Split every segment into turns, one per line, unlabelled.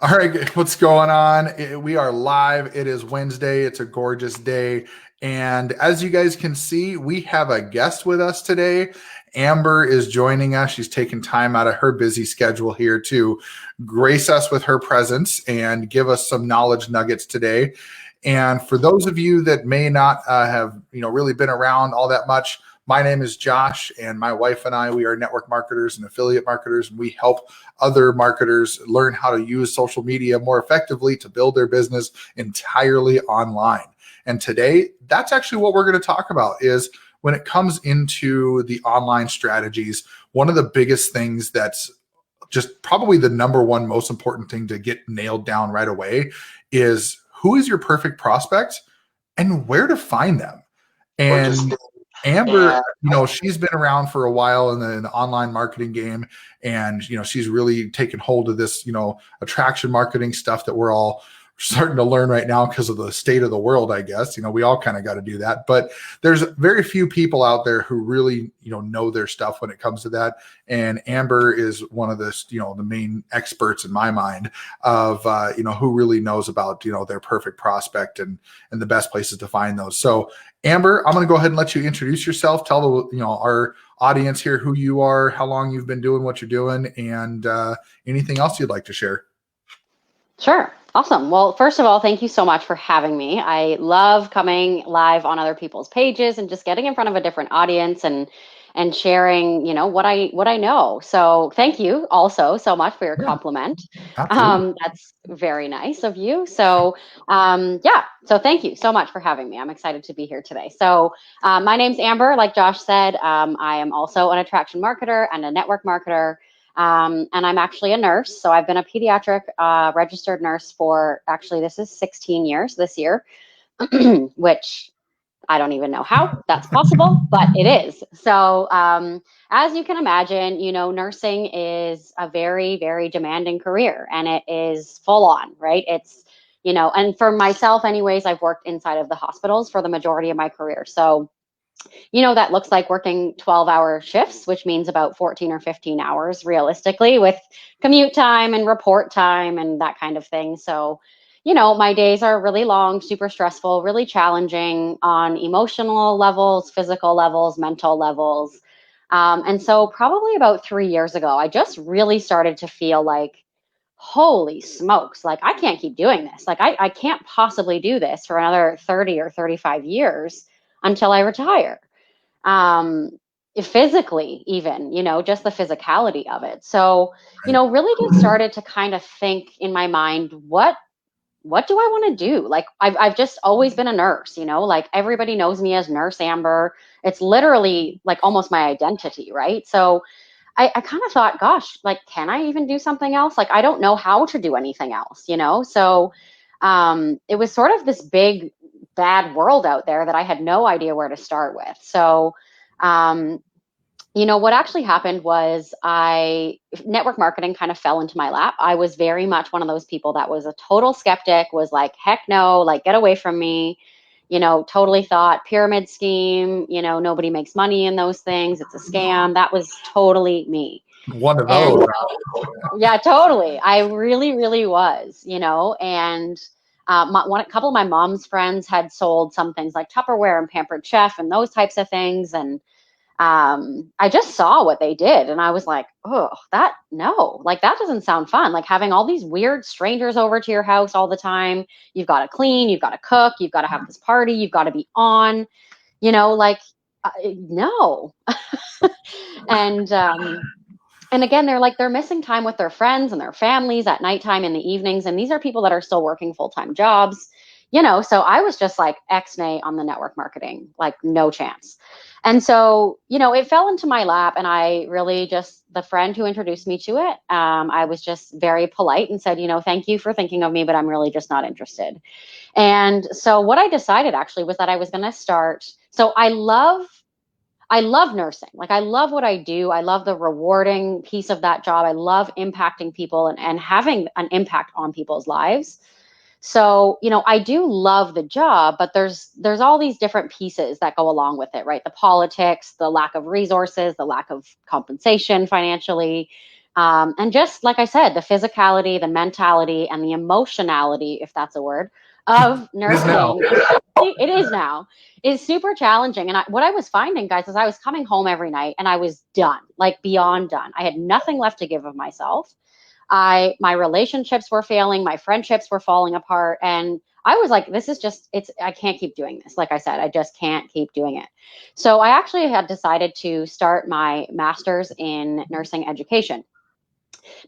All right, what's going on? We are live. It is Wednesday. It's a gorgeous day. And as you guys can see, we have a guest with us today. Amber is joining us. She's taken time out of her busy schedule here to grace us with her presence and give us some knowledge nuggets today. And for those of you that may not have, really been around all that much, my name is Josh, and my wife and I, we are network marketers and affiliate marketers, and we help other marketers learn how to use social media more effectively to build their business entirely online. And today, that's actually what we're going to talk about is when it comes into the online strategies, one of the biggest things that's just probably the number one most important thing to get nailed down right away is who is your perfect prospect and where to find them. And Amber, she's been around for a while in the online marketing game, and she's really taken hold of this, attraction marketing stuff that we're all starting to learn right now because of the state of the world, I guess. We all kind of got to do that. But there's very few people out there who really, know their stuff when it comes to that. And Amber is one of the, the main experts in my mind of, who really knows about, their perfect prospect and the best places to find those. So Amber, I'm going to go ahead and let you introduce yourself. Tell the, our audience here who you are, how long you've been doing what you're doing, and anything else you'd like to share.
Sure. Awesome. Well, first of all, thank you so much for having me. I love coming live on other people's pages and just getting in front of a different audience and sharing, what I know. So thank you also so much for your
Yeah,
compliment.
absolutely.
That's very nice of you. So thank you so much for having me. I'm excited to be here today. So my name's Amber, like Josh said. I am also an attraction marketer and a network marketer. And I'm actually a nurse. So I've been a pediatric registered nurse for actually, this is 16 years this year, which I don't even know how that's possible, but it is. So, as you can imagine, nursing is a very, very demanding career and it is full on, right? And for myself, anyways, I've worked inside of the hospitals for the majority of my career. So, that looks like working 12-hour shifts, which means about 14 or 15 hours realistically with commute time and report time and that kind of thing. So, my days are really long, super stressful, really challenging on emotional levels, physical levels, mental levels. And so, probably about 3 years ago, I just really started to feel like, holy smokes, like I can't keep doing this. Like, I can't possibly do this for another 30 or 35 years until I retire. um, Physically, even, just the physicality of it. So,
Right.
really just started to kind of think in my mind, what do I want to do? Like I've just always been a nurse, like everybody knows me as Nurse Amber. It's literally like almost my identity, right? So I kind of thought, gosh, like, can I even do something else? Like, I don't know how to do anything else. So it was sort of this big, bad world out there that I had no idea where to start with. So, um, what actually happened was network marketing kind of fell into my lap. I was very much one of those people that was a total skeptic, was like, heck no, like, get away from me. Totally thought pyramid scheme, nobody makes money in those things. It's a scam. That was totally me.
One of
And
those.
yeah, totally. I really, really was, and a couple of my mom's friends had sold some things like Tupperware and Pampered Chef and those types of things. And I just saw what they did and I was like, oh, no, like that doesn't sound fun. Like having all these weird strangers over to your house all the time. You've got to clean, you've got to cook, you've got to have this party, you've got to be on, like, no. and, and again, they're missing time with their friends and their families at nighttime in the evenings. And these are people that are still working full-time jobs, so I was just like X-nay on the network marketing, like no chance. And so, it fell into my lap and I really just, the friend who introduced me to it, I was just very polite and said, thank you for thinking of me, but I'm really just not interested. And so what I decided actually was that I was going to start. So I love nursing. Like I love what I do. I love the rewarding piece of that job. I love impacting people and having an impact on people's lives. So, I do love the job, but there's all these different pieces that go along with it, right? The politics, the lack of resources, the lack of compensation financially, And just like I said, the physicality, the mentality, and the emotionality, if that's a word, of nursing, it is now, is super challenging. And what I was finding, guys, is I was coming home every night and I was done, like beyond done. I had nothing left to give of myself. My relationships were failing, my friendships were falling apart, and I was like, this is just, I can't keep doing this. Like I said, I just can't keep doing it. So I actually had decided to start my master's in nursing education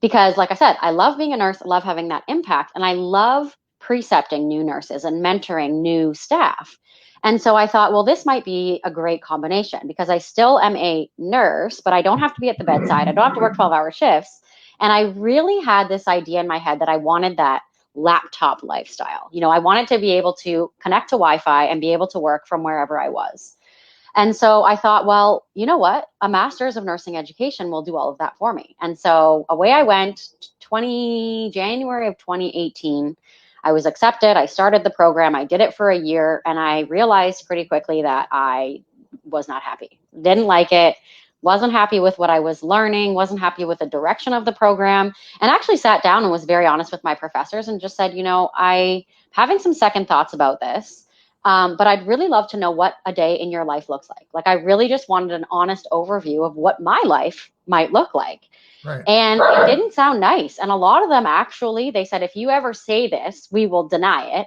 because, like I said, I love being a nurse, I love having that impact, and I love precepting new nurses and mentoring new staff. And so I thought, well, this might be a great combination because I still am a nurse, but I don't have to be at the bedside. I don't have to work 12-hour shifts. And I really had this idea in my head that I wanted that laptop lifestyle. I wanted to be able to connect to Wi-Fi and be able to work from wherever I was. And so I thought, well, you know what? A master's of nursing education will do all of that for me. And so away I went, January of 2018. I was accepted. I started the program. I did it for a year. And I realized pretty quickly that I was not happy. Didn't like it. Wasn't happy with what I was learning. Wasn't happy with the direction of the program. And actually sat down and was very honest with my professors and just said, I'm having some second thoughts about this. But I'd really love to know what a day in your life looks like. Like, I really just wanted an honest overview of what my life might look like.
Right.
And it didn't sound nice. And a lot of them actually, they said, if you ever say this, we will deny it,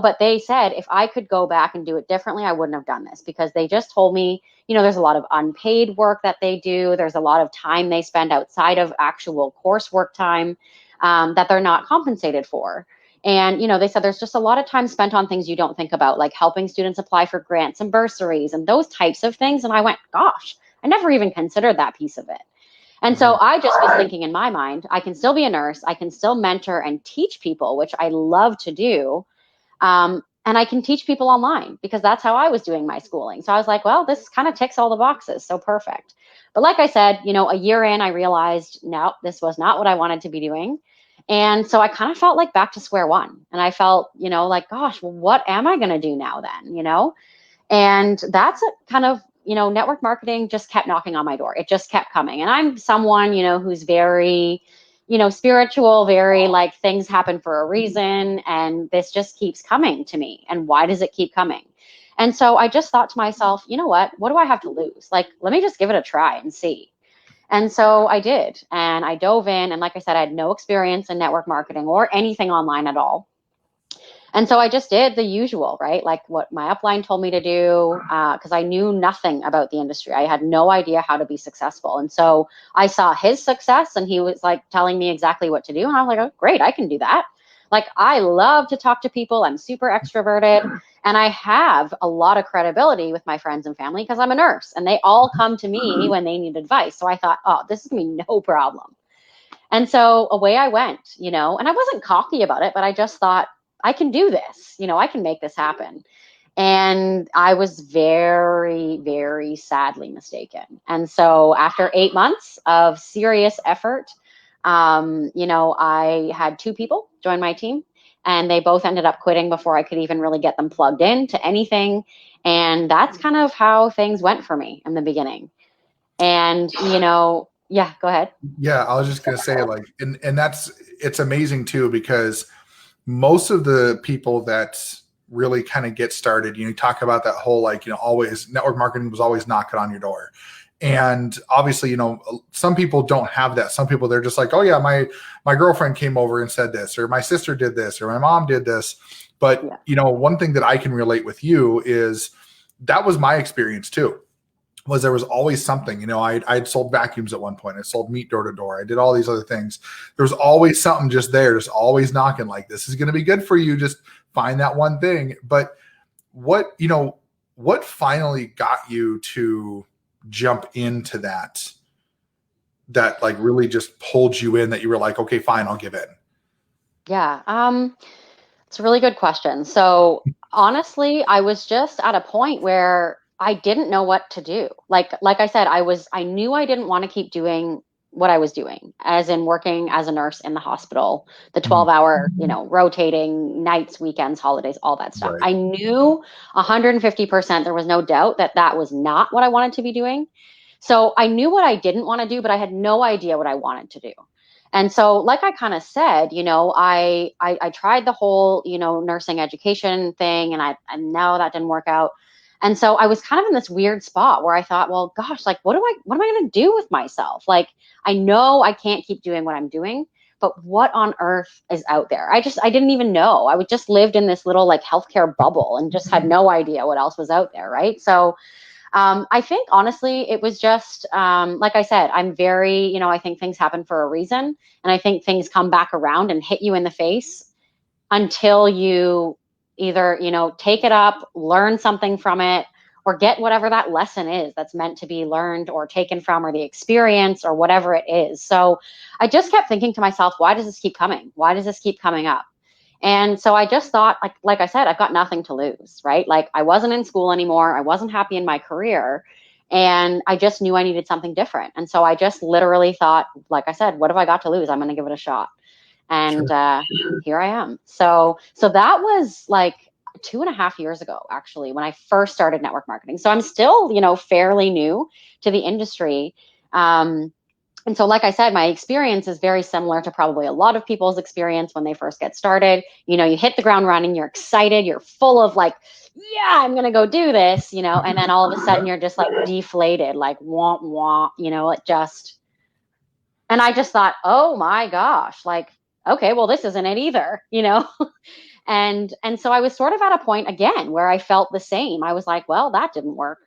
but they said, if I could go back and do it differently, I wouldn't have done this, because they just told me, there's a lot of unpaid work that they do. There's a lot of time they spend outside of actual coursework time that they're not compensated for. And, they said there's just a lot of time spent on things you don't think about, like helping students apply for grants and bursaries and those types of things. And I went, gosh, I never even considered that piece of it. And so I just was thinking in my mind, I can still be a nurse. I can still mentor and teach people, which I love to do. And I can teach people online because that's how I was doing my schooling. So I was like, well, this kind of ticks all the boxes. So perfect. But like I said, a year in, I realized, no, this was not what I wanted to be doing. And so I kind of felt like back to square one. And I felt, like, gosh, well, what am I going to do now then? And that's a kind of, network marketing just kept knocking on my door. It just kept coming. And I'm someone, who's very, spiritual, very like things happen for a reason. And this just keeps coming to me. And why does it keep coming? And so I just thought to myself, you know what do I have to lose? Like, let me just give it a try and see. And so I did, and I dove in. And like I said, I had no experience in network marketing or anything online at all. And so I just did the usual, right? Like what my upline told me to do, because I knew nothing about the industry. I had no idea how to be successful. And so I saw his success and he was like telling me exactly what to do. And I was like, oh, great, I can do that. Like, I love to talk to people. I'm super extroverted. And I have a lot of credibility with my friends and family because I'm a nurse and they all come to me when they need advice. So I thought, oh, this is going to be no problem. And so away I went, and I wasn't cocky about it, but I just thought, I can do this, I can make this happen. And I was very, very sadly mistaken. And so after 8 months of serious effort, I had 2 people join my team and they both ended up quitting before I could even really get them plugged in to anything. And that's kind of how things went for me in the beginning. And, yeah, go ahead.
Yeah, I was just going to say, like, and it's amazing too, because most of the people that really kind of get started, you talk about that whole, like, always network marketing was always knocking on your door. And obviously, some people don't have that. Some people, they're just like, oh yeah, my girlfriend came over and said this, or my sister did this, or my mom did this. But, one thing that I can relate with you is that was my experience too. Was there was always something, I'd sold vacuums at one point. I sold meat door to door. I did all these other things. There was always something just there, just always knocking, like, this is going to be good for you. Just find that one thing. But what finally got you to jump into that like really just pulled you in, that you were like, okay, fine, I'll give in?
Yeah. It's a really good question. So honestly, I was just at a point where I didn't know what to do. Like I said, I knew I didn't want to keep doing what I was doing, as in working as a nurse in the hospital, the 12-hour, rotating nights, weekends, holidays, all that stuff.
Right.
I knew 150%, there was no doubt that was not what I wanted to be doing. So I knew what I didn't want to do, but I had no idea what I wanted to do. And so, like I kind of said, I tried the whole, nursing education thing, and now that didn't work out. And so I was kind of in this weird spot where I thought, well, gosh, like, what am I going to do with myself? Like, I know I can't keep doing what I'm doing, but what on earth is out there? I didn't even know. I would just lived in this little like healthcare bubble and just had no idea what else was out there. Right. So, I think honestly, it was just, like I said, I'm very, I think things happen for a reason. And I think things come back around and hit you in the face until you either, take it up, learn something from it, or get whatever that lesson is that's meant to be learned or taken from, or the experience or whatever it is. So I just kept thinking to myself, why does this keep coming? Why does this keep coming up? And so I just thought, like I said, I've got nothing to lose, right? Like I wasn't in school anymore. I wasn't happy in my career. And I just knew I needed something different. And so I just literally thought, like I said, what have I got to lose? I'm going to give it a shot. And here I am. So that was like 2.5 years ago, actually, when I first started network marketing. So I'm still, fairly new to the industry. And so, like I said, my experience is very similar to probably a lot of people's experience when they first get started. You hit the ground running, you're excited, you're full of like, yeah, I'm going to go do this, and then all of a sudden you're just like deflated, like, womp, womp, and I just thought, oh my gosh, like, okay, well, this isn't it either, and so I was sort of at a point again where I felt the same. I was like, well, that didn't work.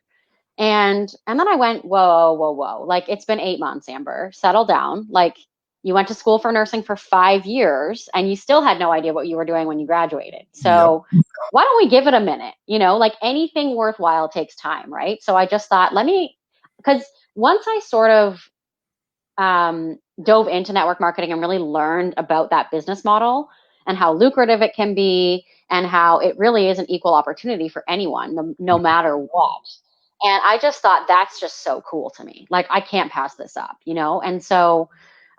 And then I went, whoa, whoa, whoa. Like, it's been 8 months, Amber. Settle down. Like, you went to school for nursing for 5 years and you still had no idea what you were doing when you graduated. So why don't we give it a minute? Like anything worthwhile takes time, right? So I just thought, because once I sort of dove into network marketing and really learned about that business model and how lucrative it can be and how it really is an equal opportunity for anyone, no matter what. And I just thought that's just so cool to me. Like, I can't pass this up, And so,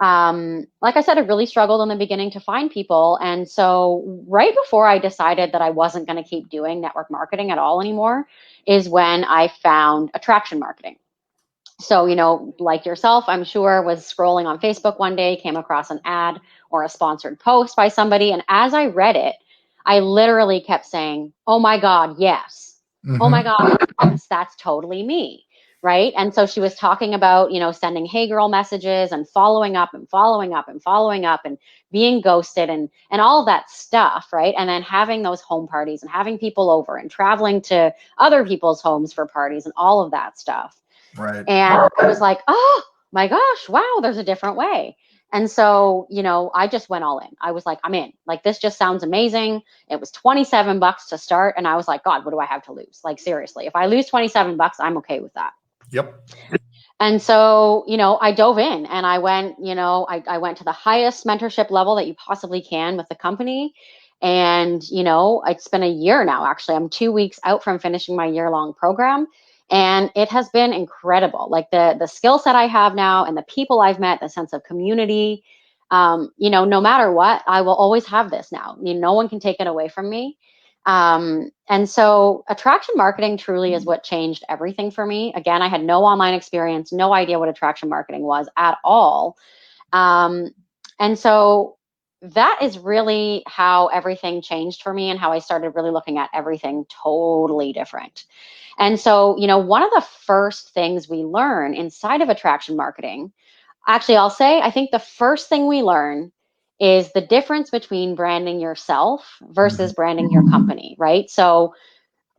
like I said, I really struggled in the beginning to find people. And so right before I decided that I wasn't going to keep doing network marketing at all anymore is when I found attraction marketing. So, like yourself, I'm sure, was scrolling on Facebook one day, came across an ad or a sponsored post by somebody. And as I read it, I literally kept saying, oh my God, yes. Oh my God, yes, that's totally me. Right. And so she was talking about, sending hey girl messages and following up and following up and following up and being ghosted and all of that stuff. Right. And then having those home parties and having people over and traveling to other people's homes for parties and all of that stuff.
Right.
And I was like, oh my gosh, wow, there's a different way. And so, I just went all in. I was like, I'm in. Like, this just sounds amazing. It was $27 to start. And I was like, God, what do I have to lose? Like, seriously, if I lose $27, I'm okay with that.
Yep.
And so, I dove in and I went, I went to the highest mentorship level that you possibly can with the company. And, it's been a year now, actually. I'm 2 weeks out from finishing my year-long program. And it has been incredible. Like the skill set I have now and the people I've met, the sense of community, no matter what, I will always have this now. No one can take it away from me. And so attraction marketing truly is what changed everything for me. Again, I had no online experience, no idea what attraction marketing was at all. And so that is really how everything changed for me and how I started really looking at everything totally different. And so, one of the first things we learn inside of attraction marketing, actually, I'll say, I think the first thing we learn is the difference between branding yourself versus branding your company, right? So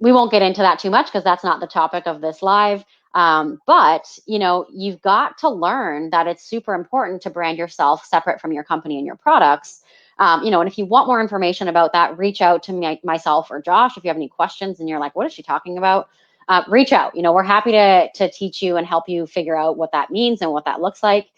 we won't get into that too much because that's not the topic of this live. But, you've got to learn that it's super important to brand yourself separate from your company and your products. And if you want more information about that, reach out to myself or Josh. If you have any questions and you're like, what is she talking about? Reach out. We're happy to teach you and help you figure out what that means and what that looks like.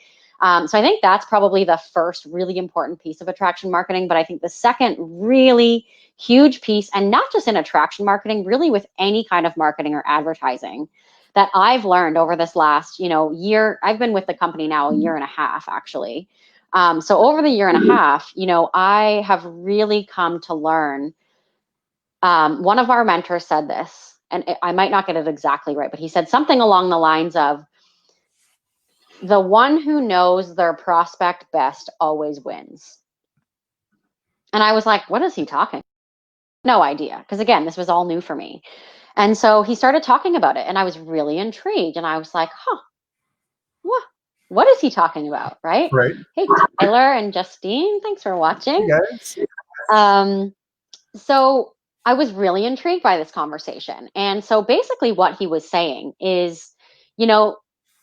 So I think that's probably the first really important piece of attraction marketing. But I think the second really huge piece, and not just in attraction marketing, really with any kind of marketing or advertising that I've learned over this last, year. I've been with the company now a year and a half, actually. So over the year and a half, I have really come to learn. One of our mentors said this, and I might not get it exactly right, but he said something along the lines of, The one who knows their prospect best always wins. And I was like, what is he talking? No idea. Because again, this was all new for me. And so he started talking about it, and I was really intrigued. And I was like, huh, what is he talking about? Right?
Right.
Hey, Tyler and Justine, thanks for
Hey
watching.
guys.
Um, so I was really intrigued by this conversation. And so basically, what he was saying is, you know,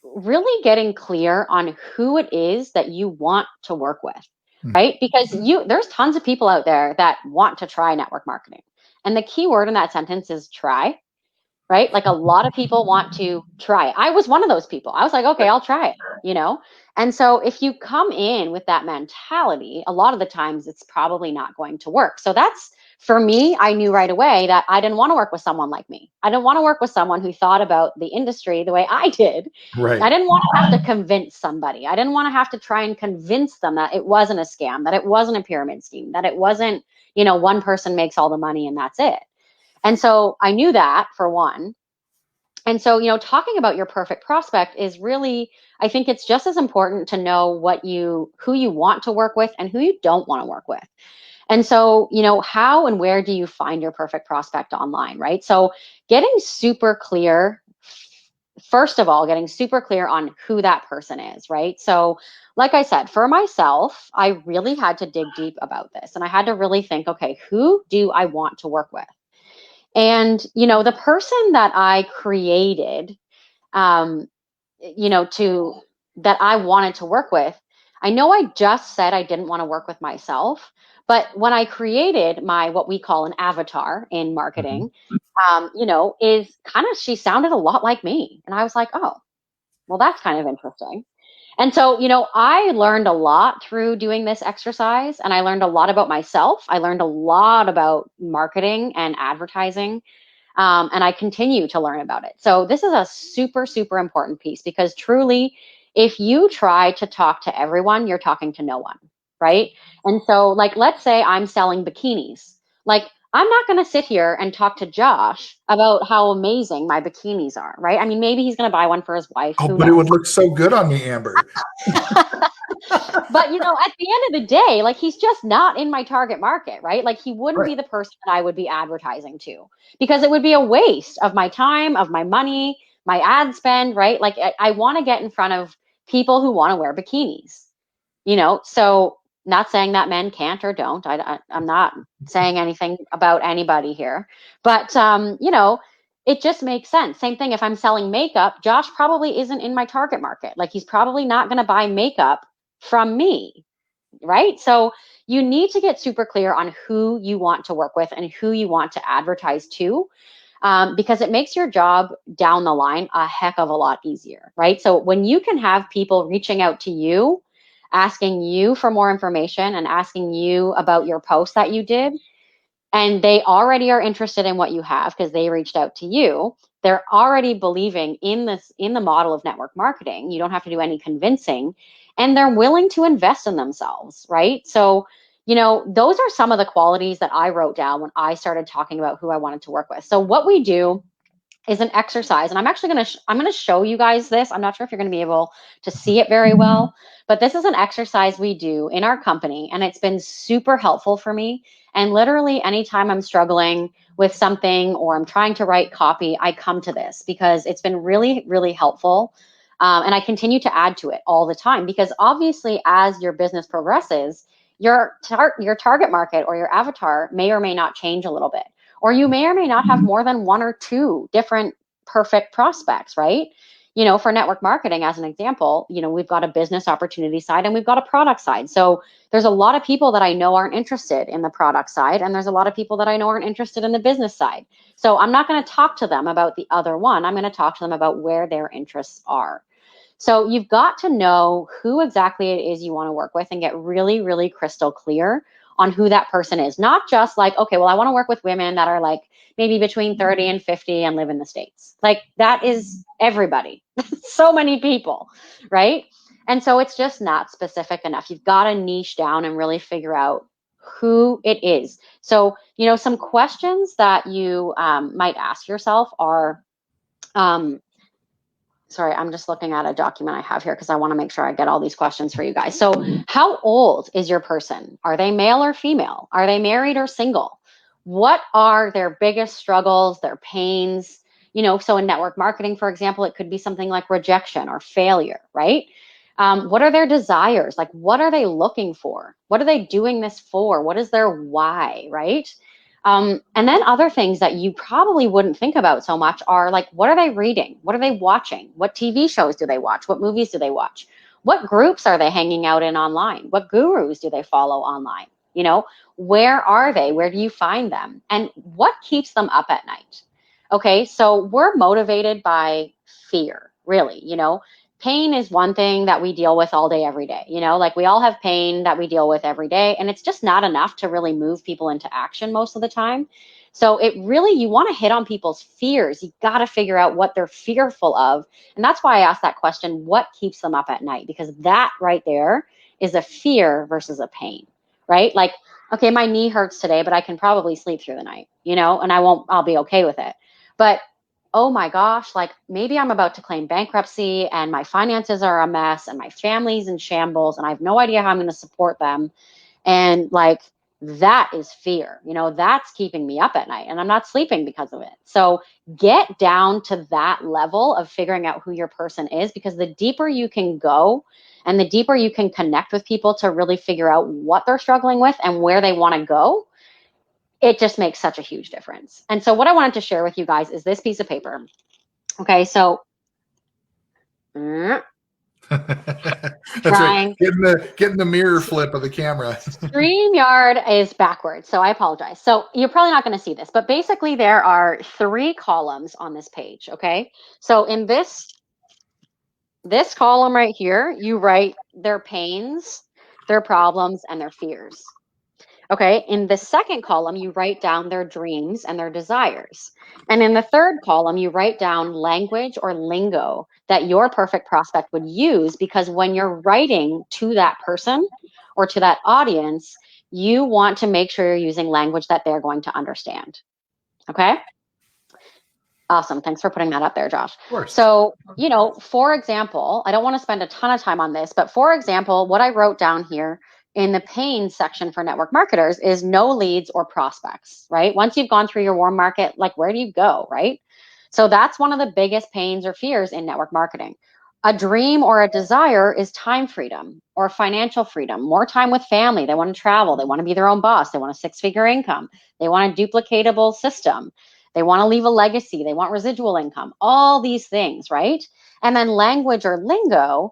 really getting clear on who it is that you want to work with, right? Because there's tons of people out there that want to try network marketing. And the key word in that sentence is try, right? Like a lot of people want to try it. I was one of those people. I was like, okay, I'll try it. And so if you come in with that mentality, a lot of the times it's probably not going to work. So that's, for me, I knew right away that I didn't want to work with someone like me. I didn't want to work with someone who thought about the industry the way I did.
Right.
I didn't want to have to convince somebody. I didn't want to have to try and convince them that it wasn't a scam, that it wasn't a pyramid scheme, that it wasn't, one person makes all the money and that's it. And so I knew that, for one. And so, talking about your perfect prospect is really, I think it's just as important to know who you want to work with and who you don't want to work with. And so, how and where do you find your perfect prospect online, right? So getting super clear, first of all, getting super clear on who that person is, right? So like I said, for myself, I really had to dig deep about this, and I had to really think, okay, who do I want to work with? And, the person that I created, um, to that I wanted to work with, I know I just said I didn't want to work with myself, but when I created what we call an avatar in
Mhm.
marketing, is kind of, she sounded a lot like me. And I was like, oh, well, that's kind of interesting. And so, I learned a lot through doing this exercise, and I learned a lot about myself. I learned a lot about marketing and advertising. And I continue to learn about it. So this is a super, super important piece, because truly, if you try to talk to everyone, you're talking to no one, right? And so, like, let's say I'm selling bikinis. Like, I'm not going to sit here and talk to Josh about how amazing my bikinis are, right? I mean, maybe he's going to buy one for his wife.
Oh,
Who
but it would
knows?
look so good on me, Amber.
But at the end of the day, like, he's just not in my target market, right? Like, he wouldn't
Right.
be the person that I would be advertising to, because it would be a waste of my time, of my money, my ad spend, right? Like, I want to get in front of people who want to wear bikinis, So not saying that men can't or don't. I'm not saying anything about anybody here, but it just makes sense. Same thing if I'm selling makeup. Josh probably isn't in my target market. Like, he's probably not going to buy makeup from me, right? So you need to get super clear on who you want to work with and who you want to advertise to, because it makes your job down the line a heck of a lot easier, right? So when you can have people reaching out to you, asking you for more information and asking you about your post that you did, and they already are interested in what you have because they reached out to you, they're already believing in the model of network marketing. You don't have to do any convincing, and they're willing to invest in themselves, right? So those are some of the qualities that I wrote down when I started talking about who I wanted to work with. So what we do is an exercise, and I'm actually I'm going to show you guys this. I'm not sure if you're going to be able to see it very well, but this is an exercise we do in our company, and it's been super helpful for me. And literally anytime I'm struggling with something or I'm trying to write copy, I come to this because it's been really, really helpful. And I continue to add to it all the time, because obviously as your business progresses, your target market or your avatar may or may not change a little bit, or you may or may not have more than one or two different perfect prospects, right? For network marketing, as an example, we've got a business opportunity side and we've got a product side. So there's a lot of people that I know aren't interested in the product side, and there's a lot of people that I know aren't interested in the business side. So I'm not going to talk to them about the other one. I'm going to talk to them about where their interests are. So you've got to know who exactly it is you want to work with and get really, really crystal clear on who that person is. Not just like, okay, well, I want to work with women that are like maybe between 30 and 50 and live in the States. Like, that is everybody. So many people, right? And so it's just not specific enough. You've got to niche down and really figure out who it is. So, some questions that you might ask yourself are, sorry, I'm just looking at a document I have here because I want to make sure I get all these questions for you guys. So how old is your person? Are they male or female? Are they married or single? What are their biggest struggles, their pains? So in network marketing, for example, it could be something like rejection or failure, right? What are their desires? Like, what are they looking for? What are they doing this for? What is their why, right? And then other things that you probably wouldn't think about so much are like, what are they reading? What are they watching? What TV shows do they watch? What movies do they watch? What groups are they hanging out in online? What gurus do they follow online? Where are they? Where do you find them? And what keeps them up at night? Okay, so we're motivated by fear, really. Pain is one thing that we deal with all day, every day. Like we all have pain that we deal with every day, and it's just not enough to really move people into action most of the time. So you want to hit on people's fears. You got to figure out what they're fearful of. And that's why I asked that question, what keeps them up at night? Because that right there is a fear versus a pain, right? Like, okay, my knee hurts today, but I can probably sleep through the night, and I'll be okay with it. But oh my gosh, like maybe I'm about to claim bankruptcy and my finances are a mess and my family's in shambles and I have no idea how I'm going to support them. And like, that is fear, that's keeping me up at night and I'm not sleeping because of it. So get down to that level of figuring out who your person is, because the deeper you can go and the deeper you can connect with people to really figure out what they're struggling with and where they want to go, it just makes such a huge difference. And so what I wanted to share with you guys is this piece of paper. Okay, so
That's right.
trying.
Getting the mirror flip of the camera.
StreamYard is backwards, so I apologize. So you're probably not going to see this, but basically there are 3 columns on this page, okay? So in this column right here, you write their pains, their problems, and their fears. Okay, in the second column, you write down their dreams and their desires. And in the third column, you write down language or lingo that your perfect prospect would use, because when you're writing to that person or to that audience, you want to make sure you're using language that they're going to understand. Okay? Awesome. Thanks for putting that up there, Josh.
Of course.
So, for example, I don't want to spend a ton of time on this, but for example, what I wrote down here in the pain section for network marketers is no leads or prospects, right? Once you've gone through your warm market, like where do you go, right? So that's one of the biggest pains or fears in network marketing. A dream or a desire is time freedom or financial freedom, more time with family. They want to travel. They want to be their own boss. They want a 6-figure income. They want a duplicatable system. They want to leave a legacy. They want residual income, all these things, right? And then language or lingo,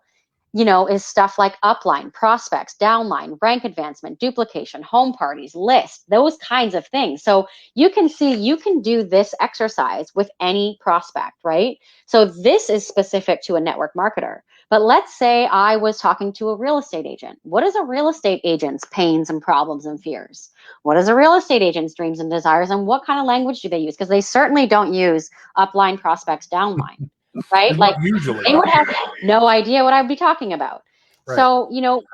is stuff like upline, prospects, downline, rank advancement, duplication, home parties, list, those kinds of things. So you can see you can do this exercise with any prospect, right? So this is specific to a network marketer. But let's say I was talking to a real estate agent. What is a real estate agent's pains and problems and fears? What is a real estate agent's dreams and desires? And what kind of language do they use? Because they certainly don't use upline, prospects, downline, right? Like
Usually.
they would have no idea what I'd be talking about.
Right.
So,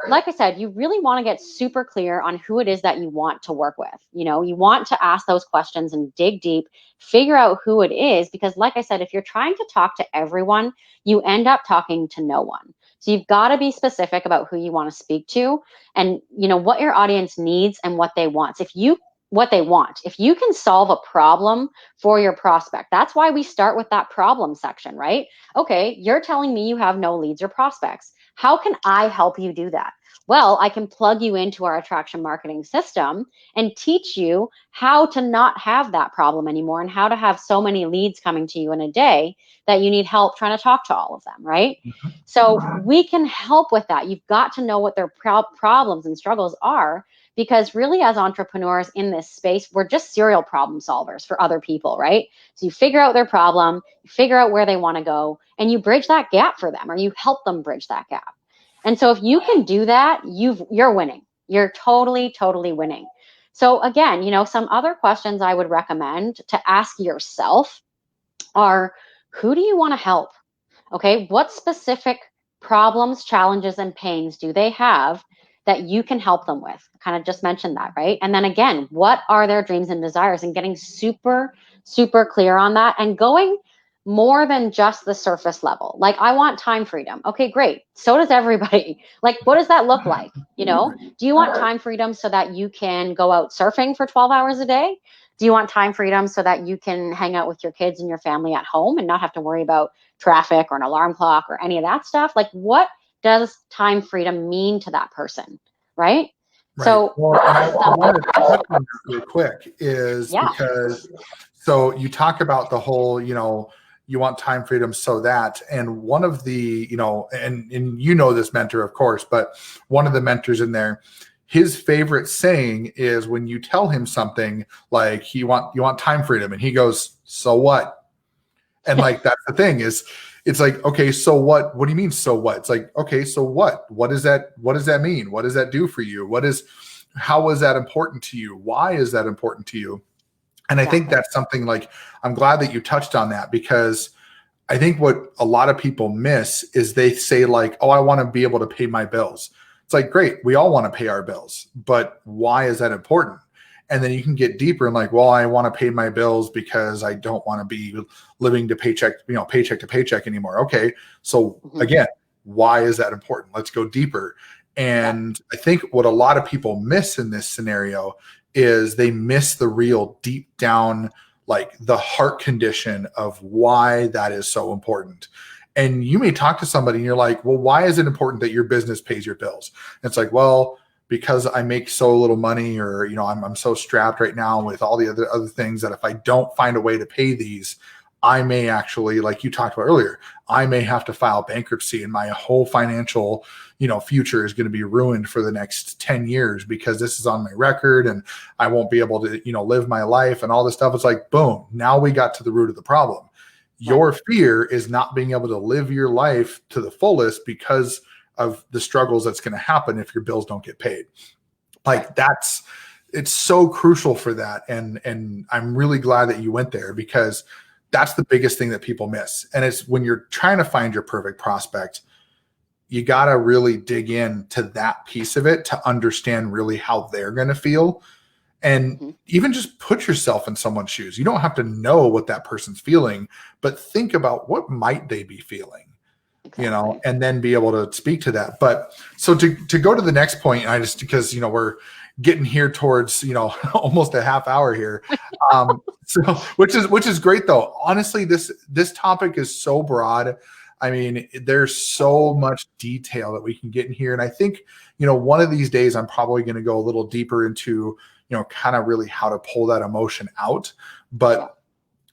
like I said, you really want to get super clear on who it is that you want to work with. You want to ask those questions and dig deep, figure out who it is, because like I said, if you're trying to talk to everyone, you end up talking to no one. So you've got to be specific about who you want to speak to and, what your audience needs and what they want. If you can solve a problem for your prospect, that's why we start with that problem section, right? Okay, you're telling me you have no leads or prospects. How can I help you do that? Well, I can plug you into our attraction marketing system and teach you how to not have that problem anymore and how to have so many leads coming to you in a day that you need help trying to talk to all of them, right?
Mm-hmm.
So we can help with that. You've got to know what their problems and struggles are, because really as entrepreneurs in this space, we're just serial problem solvers for other people, right? So you figure out their problem, you figure out where they want to go, and you bridge that gap for them, or you help them bridge that gap. And so if you can do that, you're winning. You're totally, totally winning. So again, some other questions I would recommend to ask yourself are, who do you want to help? Okay, what specific problems, challenges, and pains do they have that you can help them with? I kind of just mentioned that, right? And then again, what are their dreams and desires, and getting super, super clear on that and going more than just the surface level. Like, I want time freedom. Okay, great. So does everybody. Like, what does that look like? You know, do you want time freedom so that you can go out surfing for 12 hours a day? Do you want time freedom so that you can hang out with your kids and your family at home and not have to worry about traffic or an alarm clock or any of that stuff? Like, what does time freedom mean to that person? Right.
Right.
So
Well, and I wanted to touch on that real quick is
yeah.
because so you talk about the whole, you want time freedom so that, and one of the, and you know this mentor, of course, but one of the mentors in there, his favorite saying is when you tell him something like you want time freedom, and he goes, so what? And like that's the thing is it's like, okay, so what? What do you mean so what? It's like, okay, so what? What does that mean? What does that do for you? How is that important to you? Why is that important to you? And I think that's something like, I'm glad that you touched on that, because I think what a lot of people miss is they say like, oh, I want to be able to pay my bills. It's like, great, we all want to pay our bills, but why is that important? And then you can get deeper and like, well, I want to pay my bills because I don't want to be living to paycheck to paycheck anymore. Okay. So again, why is that important? Let's go deeper. And I think what a lot of people miss in this scenario is they miss the real deep down, like the heart condition of why that is so important. And you may talk to somebody and you're like, well, why is it important that your business pays your bills? And it's like, well, because I make so little money, or, I'm so strapped right now with all the other things that if I don't find a way to pay these, I may actually, like you talked about earlier, I may have to file bankruptcy and my whole financial, future is going to be ruined for the next 10 years because this is on my record and I won't be able to, live my life and all this stuff. It's like, boom, now we got to the root of the problem. Your fear is not being able to live your life to the fullest because of the struggles that's going to happen if your bills don't get paid. Like it's so crucial for that. And I'm really glad that you went there, because that's the biggest thing that people miss. And it's when you're trying to find your perfect prospect, you got to really dig into that piece of it to understand really how they're going to feel. And even just put yourself in someone's shoes. You don't have to know what that person's feeling, but think about what might they be feeling, and then be able to speak to that. But so to go to the next point, because, we're getting here towards, almost a half hour here. So which is great though. Honestly, this topic is so broad. I mean, there's so much detail that we can get in here. And I think, one of these days I'm probably going to go a little deeper into, kind of really how to pull that emotion out. But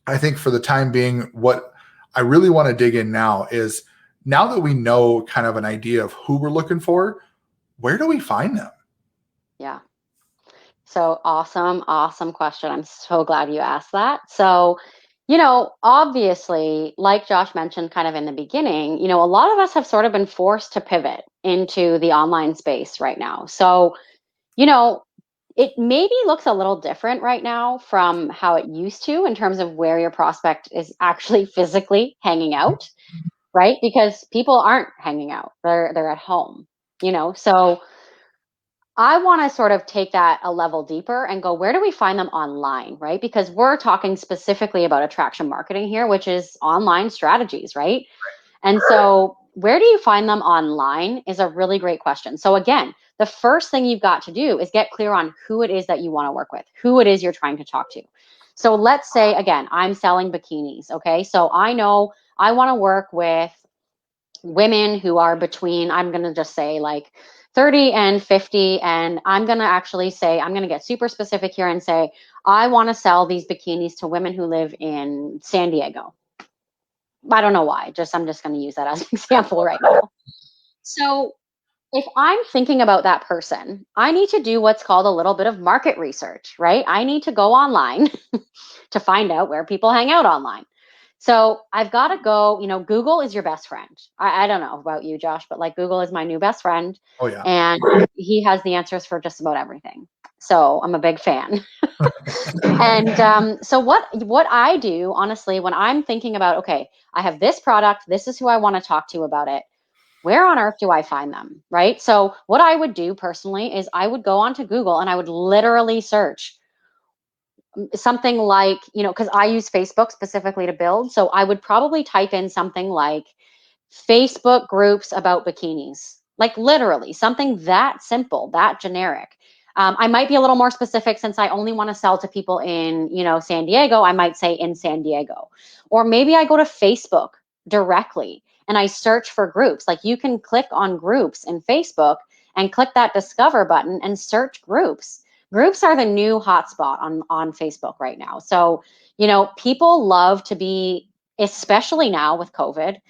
I think for the time being, what I really want to dig in now is, now that we know kind of an idea of who we're looking for, where do we find them?
Yeah. So awesome question. I'm so glad you asked that. So, obviously, like Josh mentioned kind of in the beginning, a lot of us have sort of been forced to pivot into the online space right now. So, it maybe looks a little different right now from how it used to in terms of where your prospect is actually physically hanging out, right? Because people aren't hanging out. They're at home, So I want to sort of take that a level deeper and go, where do we find them online, right? Because we're talking specifically about attraction marketing here, which is online strategies, right? And so where do you find them online is a really great question. So again, the first thing you've got to do is get clear on who it is that you want to work with, who it is you're trying to talk to. So let's say, again, I'm selling bikinis, okay? So I know I want to work with women who are between, I'm going to just say like 30 and 50. And I'm going to actually say, I'm going to get super specific here and say, I want to sell these bikinis to women who live in San Diego. I don't know why, I'm just going to use that as an example right now. So if I'm thinking about that person, I need to do what's called a little bit of market research, right? I need to go online to find out where people hang out online. So I've got to go, Google is your best friend. I don't know about you, Josh, but like Google is my new best friend.
Oh yeah.
And he has the answers for just about everything. So I'm a big fan. And so what I do, honestly, when I'm thinking about, okay, I have this product, this is who I want to talk to about it, where on earth do I find them, right? So what I would do personally is I would go onto Google and I would literally search something like, because I use Facebook specifically to build. So I would probably type in something like Facebook groups about bikinis, like literally something that simple, that generic. I might be a little more specific since I only want to sell to people in, San Diego. I might say in San Diego, or maybe I go to Facebook directly and I search for groups. Like you can click on groups in Facebook and click that discover button and search groups. Groups are the new hotspot on Facebook right now. So, people love to be, especially now with COVID,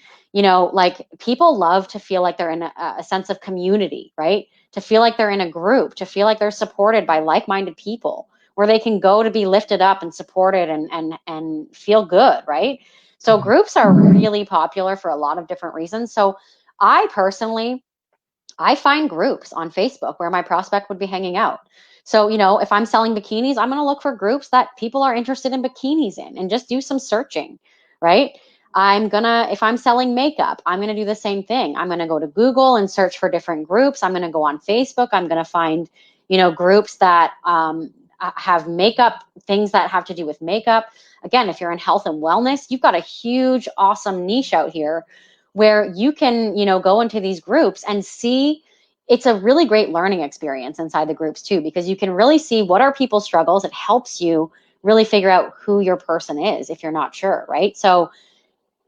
like people love to feel like they're in a sense of community, right? To feel like they're in a group, to feel like they're supported by like-minded people where they can go to be lifted up and supported and feel good, right? So groups are really popular for a lot of different reasons. So I personally, I find groups on Facebook where my prospect would be hanging out. So, if I'm selling bikinis, I'm going to look for groups that people are interested in bikinis in and just do some searching, right? If I'm selling makeup, I'm going to do the same thing. I'm going to go to Google and search for different groups. I'm going to go on Facebook. I'm going to find, groups that have makeup, things that have to do with makeup. Again, if you're in health and wellness, you've got a huge, awesome niche out here where you can, go into these groups and see. It's a really great learning experience inside the groups too, because you can really see what are people's struggles. It helps you really figure out who your person is if you're not sure, right? So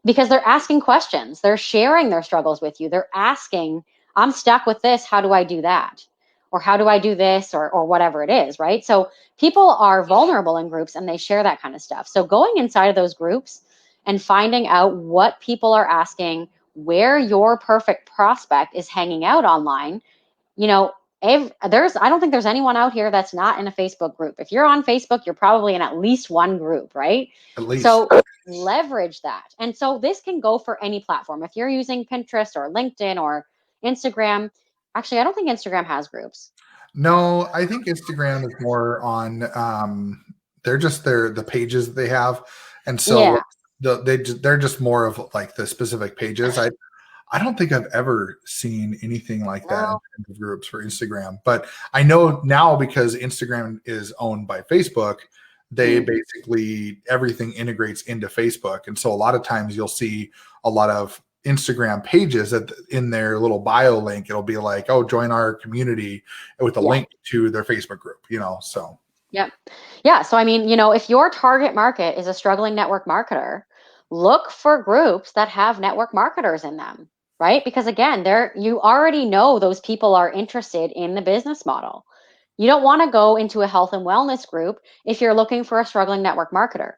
because they're asking questions, they're sharing their struggles with you. They're asking, I'm stuck with this, how do I do that? Or how do I do this, or whatever it is, right? So people are vulnerable in groups and they share that kind of stuff. So going inside of those groups and finding out what people are asking, where your perfect prospect is hanging out online, you know, I don't think there's anyone out here that's not in a Facebook group. If you're on Facebook, you're probably in at least one group, right?
At least.
So leverage that. And so this can go for any platform. If you're using Pinterest or LinkedIn or Instagram, actually, I don't think Instagram has groups.
No, I think Instagram is more on they're just the pages that they have. And so
Yeah.
they're just more of like the specific pages. I don't think I've ever seen anything like that in
Well,
terms of groups for Instagram. But I know now because Instagram is owned by Facebook, they
mm,
basically everything integrates into Facebook. And so a lot of times you'll see a lot of Instagram pages that in their little bio link, it'll be like, oh, join our community with a
yeah.
link to their Facebook group, so.
Yep. Yeah. So, I mean, if your target market is a struggling network marketer, look for groups that have network marketers in them, right? Because again, you already know those people are interested in the business model. You don't want to go into a health and wellness group if you're looking for a struggling network marketer,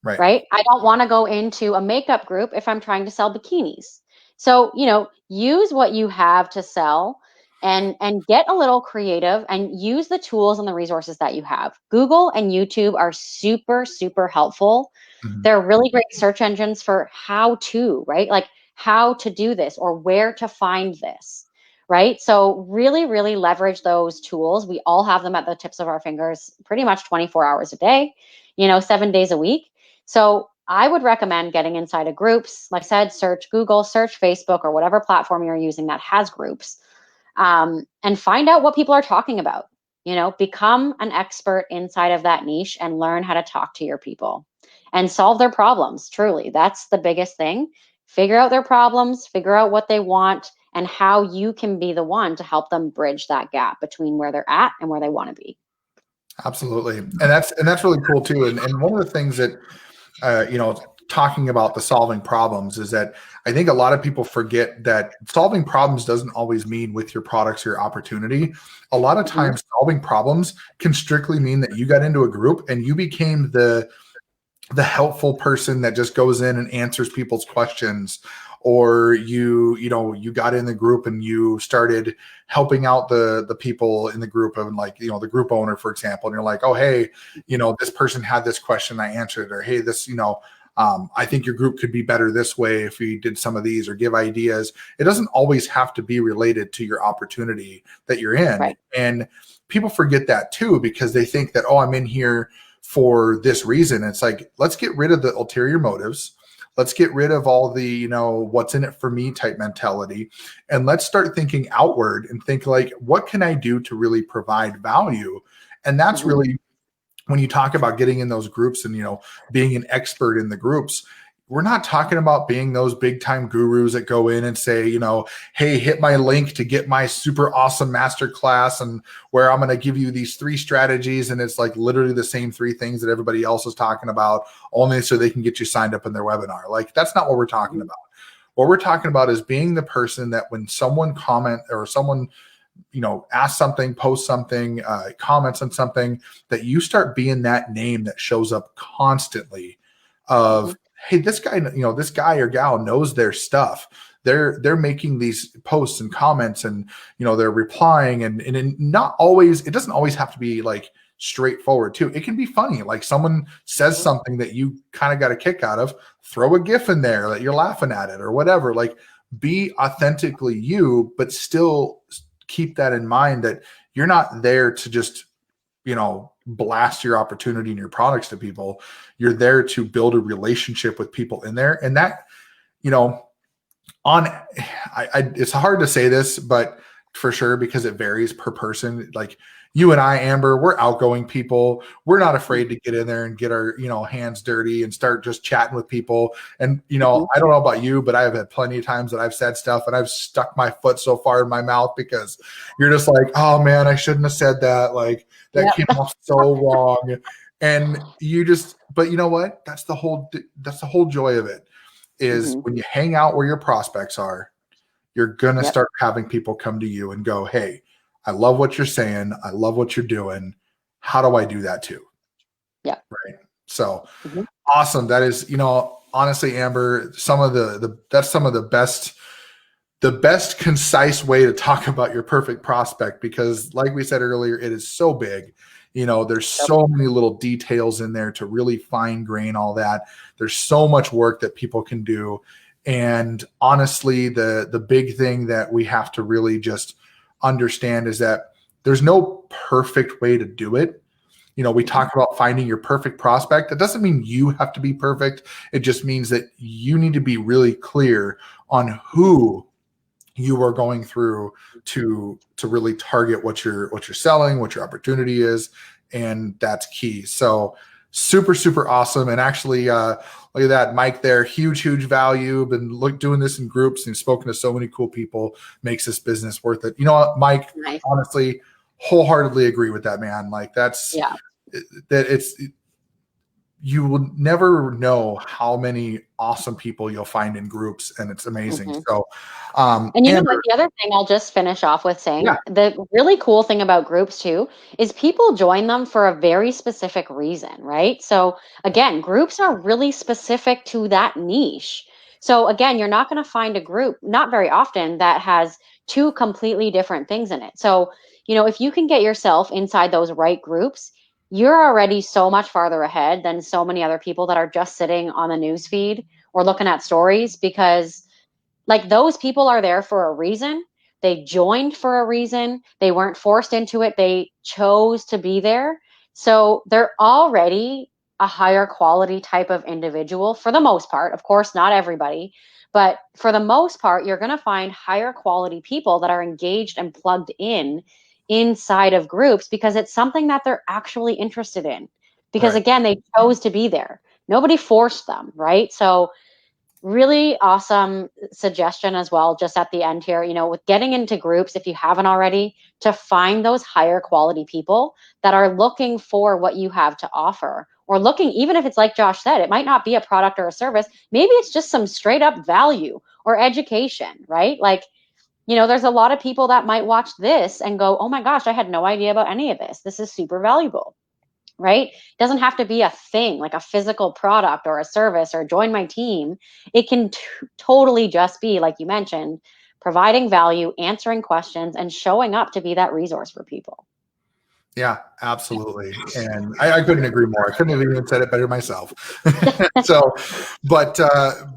Right.
right? I don't want to go into a makeup group if I'm trying to sell bikinis. So, use what you have to sell and get a little creative and use the tools and the resources that you have. Google and YouTube are super, super helpful.
Mhm.
They're really great search engines for how to, right? Like how to do this or where to find this, right? So really, really leverage those tools. We all have them at the tips of our fingers pretty much 24 hours a day, 7 days a week. So I would recommend getting inside of groups. Like I said, search Google, search Facebook, or whatever platform you're using that has groups, and find out what people are talking about. Become an expert inside of that niche and learn how to talk to your people and solve their problems. Truly, that's the biggest thing. Figure out their problems, figure out what they want, and how you can be the one to help them bridge that gap between where they're at and where they want to be.
Absolutely. And that's really cool too. And one of the things that talking about the solving problems is that I think a lot of people forget that solving problems doesn't always mean with your products or your opportunity. A lot of
Mhm.
times solving problems can strictly mean that you got into a group and you became the helpful person that just goes in and answers people's questions, or you got in the group and you started helping out the people in the group, and like the group owner, for example, and you're like, oh, hey, this person had this question, I answered it, or hey, this I think your group could be better this way if we did some of these, or give ideas. It doesn't always have to be related to your opportunity that you're in.
Right.
And people forget that too, because they think that, oh, I'm in here for this reason. It's like, let's get rid of the ulterior motives. Let's get rid of all the, what's in it for me type mentality. And let's start thinking outward and think like, what can I do to really provide value? And that's
Mhm.
really when you talk about getting in those groups and, being an expert in the groups, we're not talking about being those big time gurus that go in and say, hey, hit my link to get my super awesome master class and where I'm going to give you these 3 strategies. And it's like literally the same 3 things that everybody else is talking about, only so they can get you signed up in their webinar. Like, that's not what we're talking about. What we're talking about is being the person that when someone comment or someone, ask something, post something, comments on something, that you start being that name that shows up constantly of, hey, this guy or gal knows their stuff. They're making these posts and comments and, they're replying and not always, it doesn't always have to be like straightforward too. It can be funny. Like someone says something that you kind of got a kick out of, throw a GIF in there that you're laughing at it or whatever. Like, be authentically you, but still keep that in mind that you're not there to just, blast your opportunity and your products to people. You're there to build a relationship with people in there. And that, it's hard to say this, but for sure, because it varies per person. Like you and I, Amber, we're outgoing people. We're not afraid to get in there and get our, hands dirty and start just chatting with people. And, I don't know about you, but I've had plenty of times that I've said stuff and I've stuck my foot so far in my mouth because you're just like, oh man, I shouldn't have said that. Like that came off so wrong. And but you know what? That's the whole joy of it is when you hang out where your prospects are, you're going to start having people come to you and go, hey, I love what you're saying. I love what you're doing. How do I do that too?
Yeah.
Right. So awesome. That is, honestly, Amber, that's some of the best concise way to talk about your perfect prospect, because like we said earlier, it is so big. There's so many little details in there to really fine grain all that. There's so much work that people can do. And honestly, the big thing that we have to really just understand is that there's no perfect way to do it. We talk about finding your perfect prospect. That doesn't mean you have to be perfect. It just means that you need to be really clear on who you are going through to really target what you're selling, what your opportunity is. And that's key. So super, super awesome. And actually, look at that, Mike there, huge value. Been doing this in groups and spoken to so many cool people, makes this business worth it. You know what, Mike,
Nice.
Honestly, wholeheartedly agree with that, man. Like you will never know how many awesome people you'll find in groups, and it's amazing. So,
and Amber, the other thing I'll just finish off with saying, the really cool thing about groups too, is people join them for a very specific reason, right? So again, groups are really specific to that niche. So again, you're not going to find a group, not very often, that has 2 completely different things in it. So, if you can get yourself inside those right groups, you're already so much farther ahead than so many other people that are just sitting on the news feed or looking at stories, because like those people are there for a reason. They joined for a reason. They weren't forced into it. They chose to be there. So they're already a higher quality type of individual for the most part. Of course, not everybody, but for the most part, you're going to find higher quality people that are engaged and plugged in inside of groups because it's something that they're actually interested in. Because again, they chose to be there. Nobody forced them, right? So really awesome suggestion as well, just at the end here, with getting into groups, if you haven't already, to find those higher quality people that are looking for what you have to offer, or looking, even if it's like Josh said, it might not be a product or a service. Maybe it's just some straight up value or education, right? Like, there's a lot of people that might watch this and go, oh my gosh, I had no idea about any of this. This is super valuable. Right? It doesn't have to be a thing like a physical product or a service or join my team. It can totally just be, like you mentioned, providing value, answering questions, and showing up to be that resource for people.
Yeah, absolutely. And I couldn't agree more. I couldn't have even said it better myself. So, but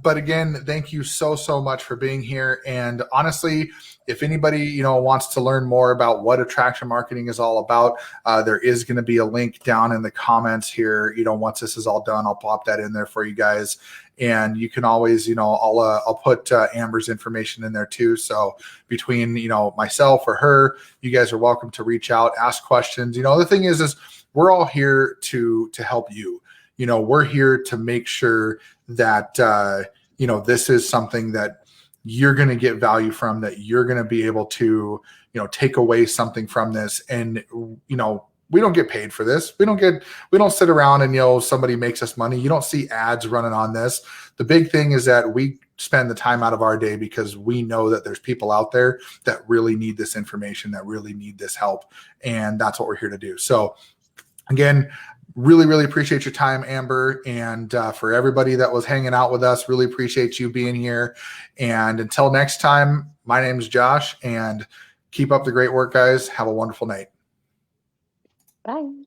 again, thank you so much for being here. And honestly, if anybody, wants to learn more about what attraction marketing is all about, there is going to be a link down in the comments here. Once this is all done, I'll pop that in there for you guys. And you can always, I'll put Amber's information in there too. So between, myself or her, you guys are welcome to reach out, ask questions. The thing thing is we're all here to help you. We're here to make sure that this is something that you're going to get value from, that you're going to be able to take away something from this. And we don't get paid for this. We don't sit around and somebody makes us money. You don't see ads running on this. The big thing is that we spend the time out of our day because we know that there's people out there that really need this information, that really need this help, and that's what we're here to do. So again, really appreciate your time, Amber, and for everybody that was hanging out with us, really appreciate you being here. And until next time, my name is Josh, and keep up the great work, guys. Have a wonderful night.
Bye.